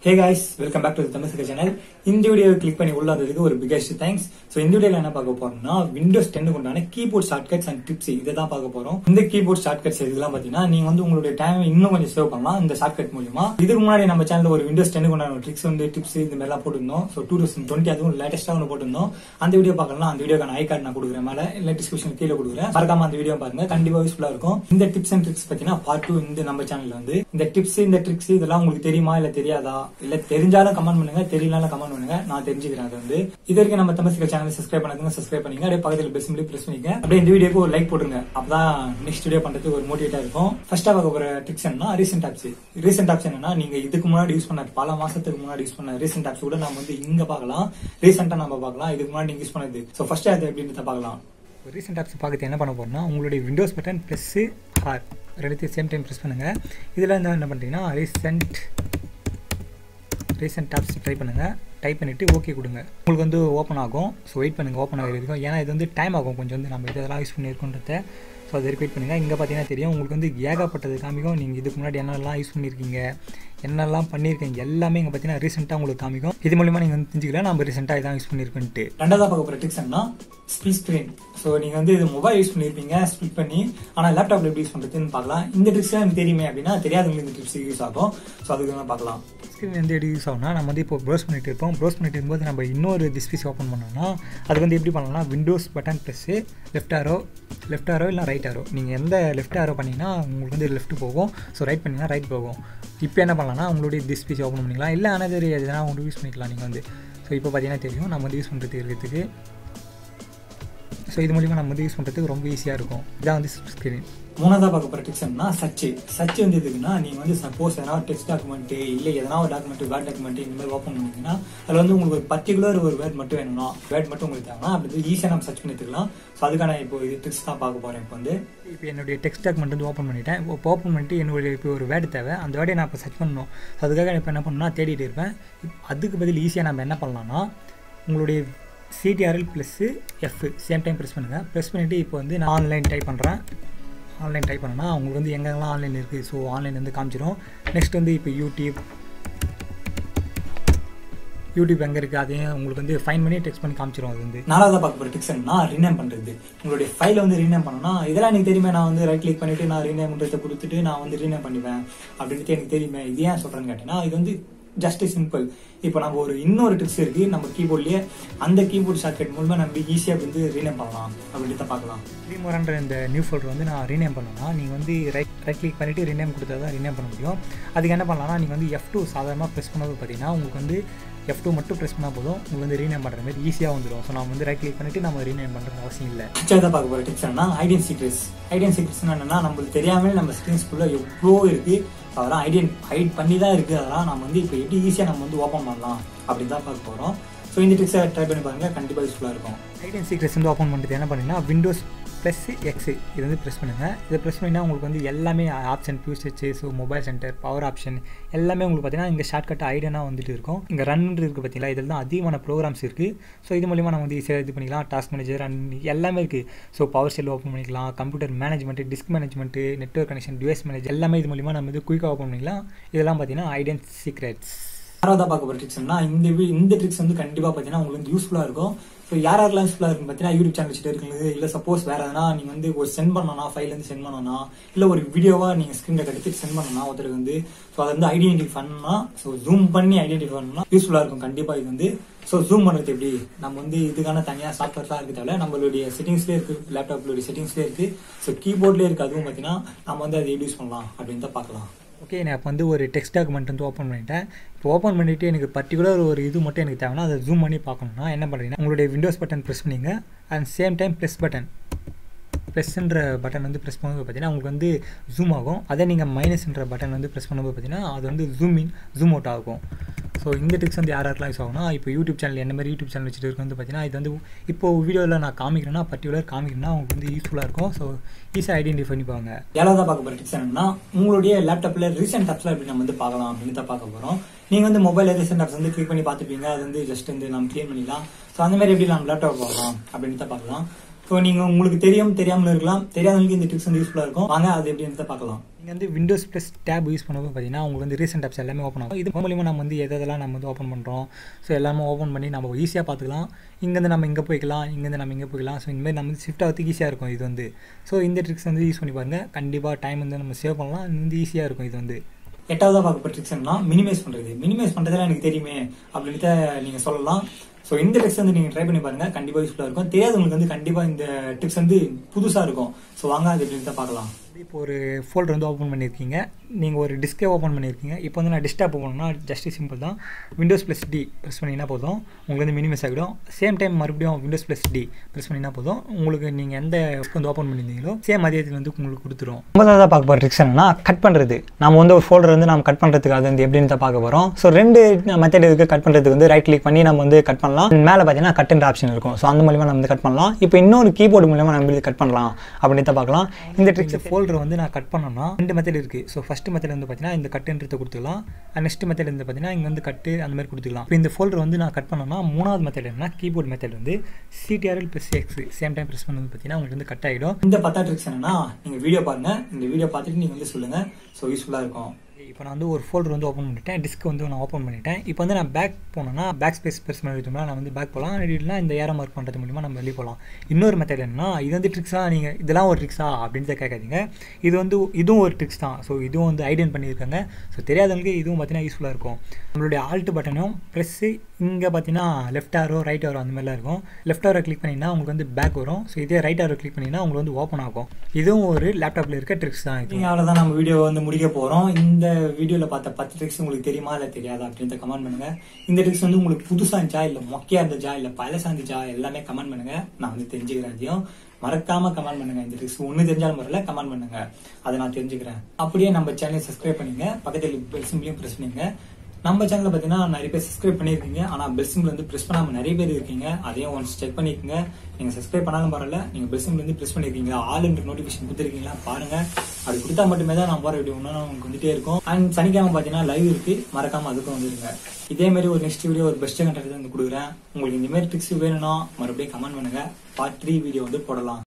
Hey guys, welcome back to the tamilcircle channel. இந்த வீடியோவை click பண்ணி உள்ள வந்ததுக்கு ஒரு பிகெஸ்ட் தேங்க்ஸ். சோ இந்த வீடியோல என்ன பார்க்க போறோம்னா windows 10 கொண்டான கீபோர்ட் ஷார்ட்கட்ஸ் அண்ட் டிப்ஸ் இத தான் பார்க்க போறோம். இந்த கீபோர்ட் ஷார்ட்கட்ஸ் இதெல்லாம் பாத்தீங்கன்னா நீங்க வந்து உங்களுடைய டைம் இன்னும் கொஞ்சம் சேவ் பண்ணலாம் இந்த ஷார்ட்கட் மூலமா. இதுக்கு முன்னாடி நம்ம சேனல்ல ஒரு windows 10 கொண்டான ட்ரிக்ஸ் வந்து டிப்ஸ் இந்த மாதிரி எல்லாம் போட்டுருந்தோம். சோ 2020 அதுவும் லேட்டஸ்டா ஒன்னு போட்டுருந்தோம். அந்த வீடியோ பார்க்கலாம். அந்த வீடியோக்கான ஐ கார்டு நான் கொடுக்குறேன் மேல இல்ல டிஸ்கிரிப்ஷன் கீழ கொடுக்குறேன். மறக்காம அந்த வீடியோ பாருங்க. கண்டிப்பா யூஸ்ஃபுல்லா இருக்கும். இந்த டிப்ஸ் அண்ட் ட்ரிக்ஸ் பத்தினா பார்ட் 2 இந்த நம்ம சேனல்ல வந்து இந்த டிப்ஸ் இந்த ட்ரிக்ஸ் இதெல்லாம் உங்களுக்கு தெரியுமா இல்ல தெரியாதா இல்ல தெரிஞ்சாலும் கமெண்ட் பண்ணுங்க, தெரியலனாலும் கமெண்ட் பண்ணுங்க, நான் தெரிஞ்சுக்கிறேன். அது வந்து இது வரைக்கும் நம்ம தமிழ்circle சேனலை சப்ஸ்கிரைப் பண்ணாதவங்க சப்ஸ்கிரைப் பண்ணீங்க. அப்படியே பக்கத்துல பெல் சிம்பிள் பிரஸ் பண்ணிங்க. அப்படியே இந்த வீடியோக்கு ஒரு லைக் போட்டுருங்க. அப்பதான் நெக்ஸ்ட் வீடியோ பண்றதுக்கு ஒரு மோட்டிவேட்டா இருக்கும். ஃபர்ஸ்டா பார்க்க போற ட்ரிக்ஸ் என்ன ரீசென்ட் ஆப்ஸ். ரீசென்ட் ஆப்ஸ் என்னன்னா நீங்க இதுக்கு முன்னாடி யூஸ் பண்ண பல மாசத்துக்கு முன்னாடி யூஸ் பண்ண ரீசென்ட் ஆப்ஸ் கூட நம்ம வந்து இங்க பார்க்கலாம். ரீசெண்டா நம்ம பார்க்கலாம். இதுக்கு முன்னாடி நீங்க யூஸ் பண்ணது. சோ ஃபர்ஸ்ட் அது எப்படின்னு பார்க்கலாம். ரீசென்ட் ஆப்ஸ் பார்க்கறது என்ன பண்ண போறோம்னா உங்களுடைய விண்டோஸ் பட்டன் பிளஸ் ஆர் ரெண்டுத்தையும் சேம் டைம் பிரஸ் பண்ணுங்க. இதுல என்ன பண்றீங்கன்னா ரீசென்ட் டாப்ஸ் ட்ரை பண்ணுங்கள். டைப் பண்ணிவிட்டு ஓகே கொடுங்க. உங்களுக்கு வந்து ஓப்பன் ஆகும். ஸோ வெயிட் பண்ணுங்கள் ஓப்பன் ஆகிருக்கும். ஏன்னா இது வந்து டைம் ஆகும் கொஞ்சம் வந்து நம்ம இதெல்லாம் யூஸ் பண்ணியிருக்கோன்றத. ஸோ அது வெயிட் பண்ணுங்கள். இங்கே பார்த்தீங்கன்னா தெரியும் உங்களுக்கு வந்து ஏகப்பட்டது காமிக்கும். நீங்கள் இதுக்கு முன்னாடி என்னெல்லாம் யூஸ் பண்ணியிருக்கீங்க என்னெல்லாம் பண்ணியிருக்கீங்க எல்லாமே இங்கே பார்த்தீங்கன்னா ரீசெண்டாக உங்களுக்கு காமிக்கும். இது மூலிமா நீங்கள் வந்து தெரிஞ்சுக்கலாம் நம்ம ரீசெண்டாக இதான் யூஸ் பண்ணியிருக்கோன்ட்டு. ரெண்டாவது பார்க்க போகிற ட்ரிக்ஸ் என்ன ஸ்பிளிட் ஸ்க்ரீன். ஸோ நீங்கள் வந்து இது மொபைல் யூஸ் பண்ணியிருப்பீங்க ஸ்பிளிட் பண்ணி, ஆனால் லேப்டாப்ல எப்படி யூஸ் பண்ணுறதுன்னு பார்க்கலாம். இந்த ட்ரிக்ஸ் எனக்கு தெரியுமே அப்படின்னா தெரியாதவங்களுக்கு இந்த ட்ரிக்ஸ் யூஸ் ஆகும். ஸோ அதுக்கு தான் பார்க்கலாம். ஸ்க்ரீன் வந்து எப்படி யூஸ் ஆகும்னா நம்ம வந்து இப்போ ப்ரௌஸ் பண்ணிட்டு இருப்போம். ப்ரௌஸ் பண்ணிட்டு இருக்கும்போது நம்ம இன்னொரு டிஸ்பிளே ஓப்பன் பண்ணோம்னா அது வந்து எப்படி பண்ணலாம்னா Windows button plus left arrow இல்லை ரைட் ஆரோ. நீங்கள் எந்த லெஃப்ட் ஆரோ பண்ணிங்கன்னா உங்களுக்கு வந்து லெஃப்ட் போகும். ஸோ ரைட் பண்ணிங்கன்னா ரைட் போகும். இப்போ என்ன பண்ணலாம்னா உங்களுடைய டிஸ்பிளே ஓப்பன் பண்ணிக்கலாம். இல்லை அனதர் எதுனா உங்களுக்கு யூஸ் பண்ணிக்கலாம் நீங்கள் வந்து. ஸோ இப்போ பார்த்தீங்கன்னா தெரியும் நம்ம வந்து யூஸ் பண்ணுறது இருக்கிறதுக்கு. ஸோ இது மூலிமா நம்ம வந்து யூஸ் பண்ணுறதுக்கு ரொம்ப ஈஸியாக இருக்கும். இதான் வந்து ஸ்க்ரீன். மூணாவதாக பார்க்க போகிற டிப்ஸ்னா சர்ச் வந்து எதுக்குன்னா நீங்கள் வந்து சப்போஸ் எதனா டெக்ஸ்ட் டாக்குமெண்ட் இல்லை எதனா ஒரு டாக்குமெண்ட் வேர்ட் டாக்குமெண்ட் இந்த மாதிரி ஓப்பன் பண்ணிங்கன்னா அதில் வந்து உங்களுக்கு ஒரு பர்டிகுலர் ஒரு வேர்ட் மட்டும் வேணும்னா வேர்ட் மட்டும் உங்களுக்கு தேவைன்னா அப்படி ஈஸியாக நம்ம சர்ச் பண்ணி எடுத்துக்கலாம். ஸோ அதுக்கான இப்போ இது டிப்ஸ் தான் பார்க்க போகிறேன். இப்போ வந்து இப்போ என்னுடைய டெக்ஸ்ட் டாக்குமெண்ட் வந்து ஓப்பன் பண்ணிட்டேன். இப்போ ஓப்பன் பண்ணிட்டு என்னுடைய இப்போ ஒரு வேர்டு தேவை. அந்த வேர்டை நான் இப்போ சர்ச் பண்ணணும். ஸோ அதுக்காக இப்போ என்ன பண்ணணும்னா தேடிட்டு இருப்பேன். அதுக்கு பதில் ஈஸியாக நம்ம என்ன பண்ணலாம்னா உங்களுடைய CTRL plus F same time press பண்ணுங்கள். ப்ரெஸ் பண்ணிவிட்டு இப்போ வந்து நான் ஆன்லைன் டைப் பண்ணுறேன். ஆன்லைன் டைப் பண்ணேன்னா உங்களுக்கு வந்து எங்கெல்லாம் ஆன்லைன் இருக்குது. ஸோ ஆன்லைன் வந்து காமிச்சிடும். நெக்ஸ்ட் வந்து இப்போ யூடியூப் எங்கே இருக்குது அதையும் உங்களுக்கு வந்து ஃபைன் பண்ணி டெக்ஸ்ட் பண்ணி காமிச்சிடும். அது வந்து நாலாவதாக பார்க்க போகிற டிப்ஸ் என்ன ரீநேம் பண்ணுறது. உங்களுடைய ஃபைலை வந்து ரீநேம் பண்ணணும்னா இதெல்லாம் எனக்கு தெரியுமே. நான் வந்து ரைட் கிளிக் பண்ணிவிட்டு நான் ரீநேம் பண்ணுறதை கொடுத்துட்டு நான் வந்து ரீநேம் பண்ணிப்பேன் அப்படின்ட்டு எனக்கு தெரியுமே. இது ஏன் சொல்கிறேன்னு கேட்டேன்னா இது வந்து ஜஸ்ட் சிம்பிள். இப்போ நம்ம ஒரு இன்னொரு ட்ரிக்ஸ் இருக்கு நம்ம கீபோர்ட்லயே. அந்த கீபோர்ட் ஷார்ட்கட் மூலமா நம்ம ஈஸியா வந்து ரீநேம் பண்ணலாம் அப்படின்ட்டு பார்க்கலாம். ரீமோரன்ற இந்த நியூ ஃபோல்டர் வந்து நான் ரீநேம் பண்ணணும்னா நீங்க வந்து ரைட் கிளிக் பண்ணிட்டு ரீநேம் கொடுத்தா தான் ரீநேம் பண்ண முடியும். அதுக்கு என்ன பண்ணலாம்னா நீங்க வந்து F2 சாதாரணமாக ப்ரெஸ் பண்ணது பார்த்தீங்கன்னா உங்களுக்கு வந்து F2 மட்டும் ப்ரெஸ் பண்ணால் போதும் உங்களுக்கு வந்து ரீநேம் பண்ணுற மாதிரி ஈஸியாக வந்துடும். ஸோ நம்ம வந்து ரைட் கிளிக் பண்ணிட்டு நம்ம ரீநேம் பண்ணுறது அவசியம் இல்லை. தான் பார்க்க போகிற டிப்ஸ் என்ன ஹைடன் சீக்ரெட்ஸ். ஹைடன் சீக்ரெட்ஸ் என்னன்னா நம்மளுக்கு தெரியாமல் நம்ம ஸ்க்ரீன்ஸ்குள்ள எவ்வளோ இருக்கு. அதெல்லாம் ஹைட் பண்ணி தான் இருக்குது. அதெல்லாம் நம்ம வந்து இப்போ எப்படி ஈஸியாக நம்ம வந்து ஓப்பன் பண்ணலாம் அப்படின்னு தான் பார்க்க போகிறோம். ஸோ இந்த ட்ரிக்ஸை ட்ரை பண்ணி பாருங்கள். கண்டிப்பாக யூஸ்ஃபுல்லாக இருக்கும். ஹைடன் சீக்ரெட்ஸ் வந்து ஓப்பன் பண்ணிட்டு என்ன பண்ணிங்கன்னா விண்டோஸ் ப்ளஸ் X இது வந்து ப்ரெஸ் பண்ணுங்கள். இதை ப்ரெஸ் பண்ணிங்கன்னா உங்களுக்கு வந்து எல்லாமே option features so mobile centre power option எல்லாமே உங்களுக்கு பார்த்தீங்கன்னா இங்கே ஷார்ட்கட் ஐடனாக வந்துட்டு இருக்கும். இங்கே ரன் இருக்குது பார்த்தீங்களா. இதில் தான் அதிகமான ப்ரோக்ராம்ஸ் இருக்குது. ஸோ இது மூலிமா நம்ம வந்து ஈஸியாக இது பண்ணிக்கலாம். டாஸ்க் மேனேஜர் எல்லாமே இருக்குது. ஸோ பவர் ஷெல் ஓப்பன் பண்ணிக்கலாம். Computer management disk management network connection device manage எல்லாமே இது மூலிமா நம்ம வந்து குயிக்காக ஓப்பன் பண்ணிக்கலாம். இதெல்லாம் பார்த்தீங்கன்னா ஹைடன் சீக்ரெட்ஸ். யாராவது பார்க்க போகிற ட்ரிக்ஸ்னா இந்த ட்ரிக்ஸ் வந்து கண்டிப்பாக பார்த்தீங்கன்னா உங்களுக்கு வந்து யூஸ்ஃபுல்லாக இருக்கும். ஸோ யாரெல்லாம் யூஸ்ஃபுல்லாக இருக்குன்னு பார்த்தீங்கன்னா யூடியூப் சேனல் வச்சுட்டு இருக்குது. இல்லை சப்போஸ் வேறு எதனா நீங்கள் வந்து ஒரு சென்ட் பண்ணணும்னா ஃபைலேருந்து சென்ட் பண்ணணும்னா இல்லை ஒரு வீடியோவாக நீங்கள் ஸ்க்ரீனில் கட்டிட்டு சென்ட் பண்ணணும்னா ஒருத்தருக்கு வந்து ஸோ அதை வந்து ஐடென்டிஃபை பண்ணணும்னா ஸோ ஜூம் பண்ணி ஐடென்டிஃபை பண்ணணும்னா யூஸ்ஃபுல்லாக இருக்கும் கண்டிப்பாக. இது வந்து ஸோ ஜூம் பண்ணுறது எப்படி நம்ம வந்து இதுக்கான தனியாக சாஃப்ட்வேர்லாம் இருக்குது தேவை. நம்மளுடைய செட்டிங்ஸ்லேயே இருக்குது. லேப்டாப்லுடைய செட்டிங்ஸ்லேயே இருக்குது. ஸோ கீபோர்ட்லேயே இருக்குது. அதுவும் பார்த்தீங்கன்னா நம்ம வந்து அதை எப்படி யூஸ் பண்ணலாம் அப்படின்னு தான் பார்க்கலாம். ஓகே நான் இப்போ வந்து ஒரு டெக்ஸ்ட் டாக்குமெண்ட் வந்து ஓப்பன் பண்ணிட்டேன். இப்போ ஓப்பன் பண்ணிவிட்டு எனக்கு பர்டிகுலர் ஒரு இது மட்டும் எனக்கு தேவைன்னா அதை ஜூம் பண்ணி பார்க்கணும்னா என்ன பண்ணுறீங்கன்னா உங்களுடைய விண்டோஸ் பட்டன் ப்ரெஸ் பண்ணிங்க. அண்ட் சேம் டைம் ப்ளஸ்ன்ற பட்டன் வந்து ப்ரெஸ் பண்ணும்போது பார்த்தீங்கன்னா உங்களுக்கு வந்து ஜூம் ஆகும். அதே நீங்கள் மைனஸ்ன்ற பட்டன் வந்து ப்ரெஸ் பண்ணும்போது பார்த்தீங்கன்னா அது வந்து ஜூம் அவுட் ஆகும். ஸோ இந்த ட்ரிக்ஸ் வந்து யாரெல்லாம் யூஸ் ஆகும்னா இப்போ யூடியூப் சேனல் என்ன மாதிரி யூடியூப் சேனல் வச்சுட்டு இருக்கு வந்து பார்த்தீங்கன்னா இது வந்து இப்போ வீடியோவில் நான் காமிக்கிறேன்னா பர்டிகுலர் காமிக்கிறேன்னா உங்களுக்கு வந்து யூஸ்ஃபுல்லாக இருக்கும். ஸோ ஈஸியாக ஐடென்டிஃபை பண்ணிப்பாங்க. ஏழாவதாக பார்க்க போகிற டிப்ஸ் என்னன்னா உங்களுடைய லேப்டாப்பில் ரீசென்ட் ஆப்ஸ்லாம் எப்படி நம்ம வந்து பார்க்கலாம் அப்படின்னு தான் பார்க்க போகிறோம். நீங்கள் வந்து மொபைல் ரீசென்ட் ஆப்ஸ் வந்து கிளிக் பண்ணி பார்த்துப்பீங்க. அது வந்து ஜஸ்ட் வந்து நம்ம கிளியர் பண்ணிக்கலாம். ஸோ அந்த மாதிரி எப்படி நம்ம லேப்டாப் பார்க்கலாம் அப்படின்னு தான் பார்க்கலாம். ஸோ நீங்க உங்களுக்கு தெரியாமல் இருக்கலாம், தெரியாதவங்களுக்கு இந்த ட்ரிக்ஸ் வந்து யூஸ்ஃபுல்லா இருக்கும். வாங்க அது எப்படின்னு பார்க்கலாம். நீங்க வந்து விண்டோஸ் பிளஸ் டேப் யூஸ் பண்ணும்போது பார்த்தீங்கன்னா உங்களுக்கு வந்து ரீசெண்ட் ஆப்ஸ் எல்லாமே ஓப்பன் ஆகும். இது மூலமா நம்ம வந்து எதெல்லாம் நம்ம வந்து ஓப்பன் பண்ணுறோம், ஸோ எல்லாமே ஓப்பன் பண்ணி நம்ம ஈஸியாக பார்த்துக்கலாம். இங்கேருந்து நம்ம இங்கே போய்க்கலாம், இங்கேருந்து நம்ம இங்கே போய்க்கலாம். ஸோ இந்தமாதிரி நம்ம வந்து ஷிஃப்ட் ஆகிறதுக்கு ஈஸியாக இருக்கும் இது வந்து. ஸோ இந்த ட்ரிக்ஸ் வந்து யூஸ் பண்ணி பாருங்கள், கண்டிப்பாக டைம் வந்து நம்ம சேவ் பண்ணலாம். இது வந்து ஈஸியாக இருக்கும் இது வந்து. எட்டாவதாக பார்க்கப்பட்ட ட்ரிக்ஸ்னா மினிமைஸ் பண்ணுறது. மினிமைஸ் பண்ணுறதுலாம் எனக்கு தெரியுமே அப்படின்ட்டு நீங்கள் சொல்லலாம். ஸோ இந்த ட்ரிக்ஸ் வந்து நீங்கள் ட்ரை பண்ணி பாருங்க, கண்டிப்பாக யூஸ்ஃபுல்லாக இருக்கும். தெரியாதவங்களுக்கு வந்து கண்டிப்பாக இந்த ட்ரிக்ஸ் வந்து புதுசாக இருக்கும். ஸோ வாங்க அது எப்படின்னு பார்க்கலாம். இப்போ ஒரு ஃபோல்டர் வந்து ஓப்பன் பண்ணியிருக்கீங்க, நீங்கள் ஒரு டிஸ்கே ஓப்பன் பண்ணியிருக்கீங்க. இப்போ வந்து நான் டெஸ்க்டாப் ஓப்பன் பண்ணால் ஜஸ்ட் சிம்பிள் தான். விண்டோஸ் ப்ளஸ் டி ப்ரெஸ் பண்ணிங்கன்னா போதும், உங்களுக்கு வந்து மினிமைஸ் ஆகிடும். சேம் டைம் மறுபடியும் விண்டோஸ் ப்ளஸ் டி ப்ரெஸ் பண்ணிங்கன்னா போதும், உங்களுக்கு நீங்கள் எந்த வந்து ஓப்பன் பண்ணியிருந்தீங்களோ சேம் அதே இதில் வந்து உங்களுக்கு கொடுத்துரும். முதல்ல பார்க்க போகிற ட்ரிக்ஸ் என்னன்னா கட் பண்ணுறது. நம்ம வந்து ஒரு ஃபோல்டர் வந்து நம்ம கட் பண்ணுறதுக்கு அது வந்து எப்படின்னு தான் பார்க்க போகிறோம். ஸோ 2 மெத்தட் இருக்குது கட் பண்ணுறதுக்கு. வந்து ரைட் கிளிக் பண்ணி நம்ம வந்து கட் பண்ணலாம். மேலே பார்த்தீங்கன்னா கட்டுன்ற ஆப்ஷன் இருக்கும். ஸோ அந்த மூலியமாக நம்ம வந்து கட் பண்ணலாம். இப்போ இன்னொரு கீபோர்டு மூலியமாக நம்ம வந்து கட் பண்ணலாம் அப்படின்னு தான் பார்க்கலாம். இந்த ட்ரிக்ஸ் ஃபோல்டர் வந்து நான் கட் பண்ணோம்னா 2 மெத்தட் இருக்குது. ஸோ ஃபஸ்ட் மெத்தட் வந்து பார்த்தீங்கன்னா இந்த கட்டுன்றதை கொடுத்துக்கலாம். நெக்ஸ்ட் மெத்தட் வந்து பார்த்தீங்கன்னா இங்கே வந்து கட்டு அந்த மாதிரி கொடுத்துக்கலாம். இப்போ இந்த ஃபோல்டர் வந்து நான் கட் பண்ணோம்னா 3வது மெத்தட் என்ன, கீபோர்ட் மெத்தட் வந்து CTRL + X same time press பண்ணது பார்த்தீங்கன்னா உங்களுக்கு வந்து கட் ஆகிடும். இந்த 10 ட்ரிக்ஸ் என்னன்னா நீங்கள் வீடியோ பாருங்க, இந்த வீடியோ பார்த்துட்டு நீங்கள் வந்து சொல்லுங்கள். ஸோ யூஸ்ஃபுல்லாக இருக்கும். இப்போ நான் வந்து ஒரு ஃபோல்டர் வந்து ஓப்பன் பண்ணிட்டேன், டிஸ்க் வந்து நான் ஓப்பன் பண்ணிட்டேன். இப்போ வந்து நான் பேக் போனேன்னா பேக் ஸ்பேஸ் ப்ரெஸ் பண்ணிட்டோம்னா நான் வந்து பேக் போகலாம். இல்லைனா இந்த ஏரோ மார்க் பண்ணுறது மூலிமா நம்ம வெளியே போகலாம். இன்னொரு மெத்தட் என்னன்னா, இது வந்து ட்ரிக்ஸாக நீங்கள் இதெல்லாம் ஒரு ட்ரிக்ஸா அப்படின்னு கேட்காதீங்க. இது வந்து இதுவும் ஒரு ட்ரிக்ஸ் தான். ஸோ இதுவும் வந்து ஹைடன் பண்ணியிருக்காங்க. ஸோ தெரியாதவங்களுக்கு இதுவும் பார்த்தீங்கன்னா யூஸ்ஃபுல்லாக இருக்கும். நம்மளுடைய ஆல்ட் பட்டனும் ப்ரெஸ்ஸு இங்கே பார்த்தீங்கன்னா லெஃப்ட் ஆரோ ரைட் ஆரோ அந்த மாதிரிலாம் இருக்கும். லெஃப்ட் ஆரோ கிளிக் பண்ணிங்கன்னா உங்களுக்கு வந்து பேக் வரும். ஸோ இதே ரைட் ஆரோ கிளிக் பண்ணிங்கன்னா உங்களுக்கு வந்து ஓப்பன் ஆகும். இதுவும் ஒரு லேப்டாப்பில் இருக்க ட்ரிக்ஸ் தான். நீங்கள் அவ்வளோதான் நம்ம வீடியோ வந்து முடிக்க போகிறோம். இந்த வீடியோவில் பார்த்த 10 ட்ரிக்ஸ் உங்களுக்கு தெரியுமா இல்லை தெரியாதா அப்படின்றத கமெண்ட் பண்ணுங்க. இந்த ட்ரிக்ஸ் வந்து உங்களுக்கு புதுசாக இருந்துச்சா இல்லை மொக்கையா இருந்துச்சா இல்லை பழசா இருந்துச்சா எல்லாமே கமெண்ட் பண்ணுங்க. நான் வந்து தெரிஞ்சுக்கிறேன். மறக்காம கமெண்ட் பண்ணுங்க. இந்த ட்ரிக்ஸ் ஒண்ணு தெரிஞ்சாலும் வரல கமெண்ட் பண்ணுங்க, அதை நான் தெரிஞ்சுக்கிறேன். அப்படியே நம்ம சேனலை சப்ஸ்கிரைப் பண்ணுங்க, பக்கத்தில் பெல் சிம்பிளையும் பிரஸ் பண்ணுங்க. நம்ம சேனல்ல பாத்தீங்கன்னா நிறைய பேர் சப்ஸ்கிரைப் பண்ணிருக்கீங்க, ஆனா பெல் சிம்பிள் வந்து பிரஸ் பண்ணாம நிறைய பேர் இருக்கீங்க. அதையும் ஒன்ஸ் செக் பண்ணிக்கோங்க. நீங்க சப்ஸ்கிரைப் பண்ணாலும் பரவாயில்ல, நீங்க பெல் சிம்பிள் வந்து பிரஸ் பண்ணிருக்கீங்க, ஆல் என்ற நோட்டிபிகேஷன் கொடுத்துருக்கீங்களா பாருங்க. அது கொடுத்தா மட்டுமே தான் நான் போற வீடியோ ஒன்னும் உங்களுக்கு வந்துட்டே இருக்கும். அண்ட் சனிக்கிழமை பாத்தீங்கன்னா லைவ் இருக்கு, மறக்காம அதுக்கும் வந்துருங்க. இதே மாதிரி ஒரு நெக்ஸ்ட் வீடியோ ஒரு பெஸ்ட் கண்டென்ட் வந்து கொடுக்குறேன். உங்களுக்கு இந்த மாதிரி ட்ரிக்ஸ் வேணும்னா மறுபடியும் கமெண்ட் பண்ணுங்க, பார்ட் 3 வீடியோ வந்து போடலாம்.